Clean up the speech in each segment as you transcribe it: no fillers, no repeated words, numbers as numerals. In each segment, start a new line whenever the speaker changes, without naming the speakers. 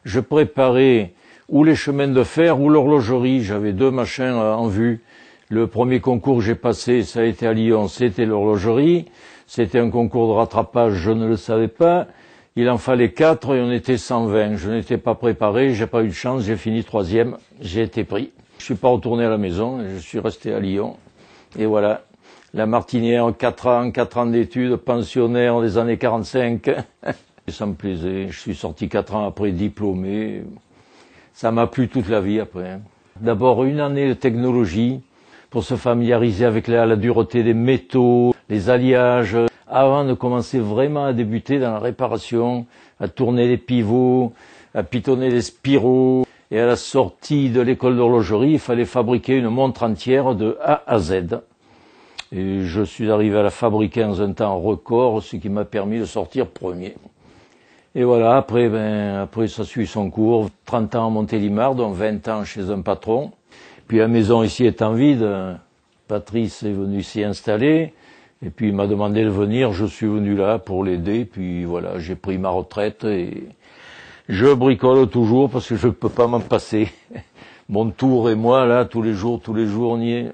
je préparais ou les chemins de fer ou l'horlogerie. J'avais deux machins en vue. Le premier concours que j'ai passé, ça a été à Lyon, c'était l'horlogerie. C'était un concours de rattrapage, je ne le savais pas. Il en fallait 4 et on était 120. Je n'étais pas préparé, j'ai pas eu de chance, j'ai fini 3e, j'ai été pris. Je suis pas retourné à la maison, je suis resté à Lyon. Et voilà, la Martinière, 4 ans d'études, pensionnaire des années 45. Ça me plaisait, je suis sorti 4 ans après diplômé. Ça m'a plu toute la vie après. D'abord 1 année de technologie pour se familiariser avec la dureté des métaux, les alliages, avant de commencer vraiment à débuter dans la réparation, à tourner les pivots, à pitonner les spiraux. Et à la sortie de l'école d'horlogerie, il fallait fabriquer une montre entière de A à Z. Et je suis arrivé à la fabriquer dans un temps record, ce qui m'a permis de sortir premier. Et voilà, après ça suit son cours. 30 ans à Montélimar, dont 20 ans chez un patron. Puis la maison ici étant vide, Patrice est venu s'y installer. Et puis il m'a demandé de venir, je suis venu là pour l'aider. Puis voilà, j'ai pris ma retraite et je bricole toujours parce que je ne peux pas m'en passer. Mon tour et moi, là, tous les jours, on y est.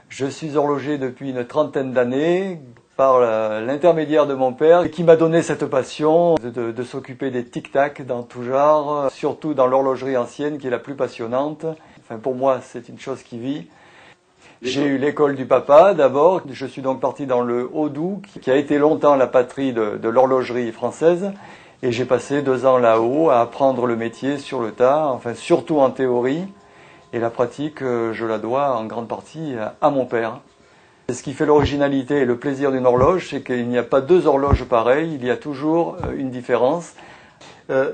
Je suis horloger depuis une 30aine d'années par l'intermédiaire de mon père qui m'a donné cette passion de s'occuper des tic-tac dans tout genre, surtout dans l'horlogerie ancienne qui est la plus passionnante. Enfin, pour moi, c'est une chose qui vit. J'ai eu l'école du papa d'abord. Je suis donc parti dans le Haut-Doubs, qui a été longtemps la patrie de l'horlogerie française. Et j'ai passé 2 ans là-haut à apprendre le métier sur le tas, enfin surtout en théorie. Et la pratique, je la dois en grande partie à mon père. Ce qui fait l'originalité et le plaisir d'une horloge, c'est qu'il n'y a pas 2 horloges pareilles, il y a toujours une différence.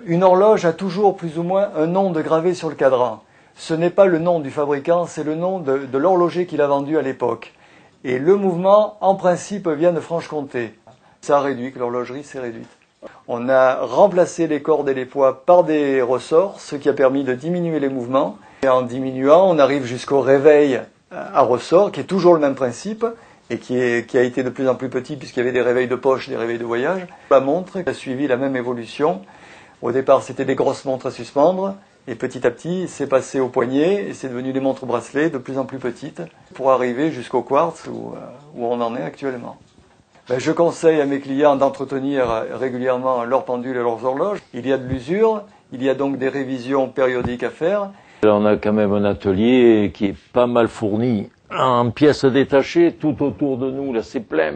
Une horloge a toujours plus ou moins un nom de gravé sur le cadran. Ce n'est pas le nom du fabricant, c'est le nom de l'horloger qui l'a vendu à l'époque. Et le mouvement, en principe, vient de Franche-Comté. Ça a réduit, que l'horlogerie s'est réduite. On a remplacé les cordes et les poids par des ressorts, ce qui a permis de diminuer les mouvements. Et en diminuant, on arrive jusqu'au réveil à ressort, qui est toujours le même principe, et qui a été de plus en plus petit, puisqu'il y avait des réveils de poche, des réveils de voyage. La montre a suivi la même évolution. Au départ, c'était des grosses montres à suspendre, et petit à petit, c'est passé au poignet, et c'est devenu des montres bracelets de plus en plus petites, pour arriver jusqu'au quartz, où on en est actuellement. Je conseille à mes clients d'entretenir régulièrement leurs pendules et leurs horloges. Il y a de l'usure, il y a donc des révisions périodiques à faire.
On a quand même un atelier qui est pas mal fourni en pièces détachées tout autour de nous. Là, c'est plein,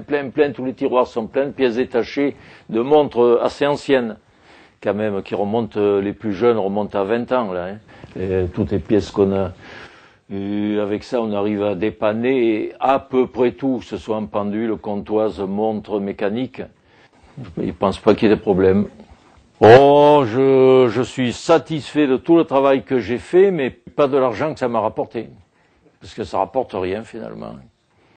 tous les tiroirs sont pleins de pièces détachées de montres assez anciennes, quand même, qui remontent, les plus jeunes remontent à 20 ans, là. Et toutes les pièces qu'on a. Et avec ça, on arrive à dépanner à peu près tout, que ce soit en pendule, comptoise, montre, mécanique. Je ne pense pas qu'il y ait de problème. Oh, je suis satisfait de tout le travail que j'ai fait, mais pas de l'argent que ça m'a rapporté. Parce que ça rapporte rien, finalement.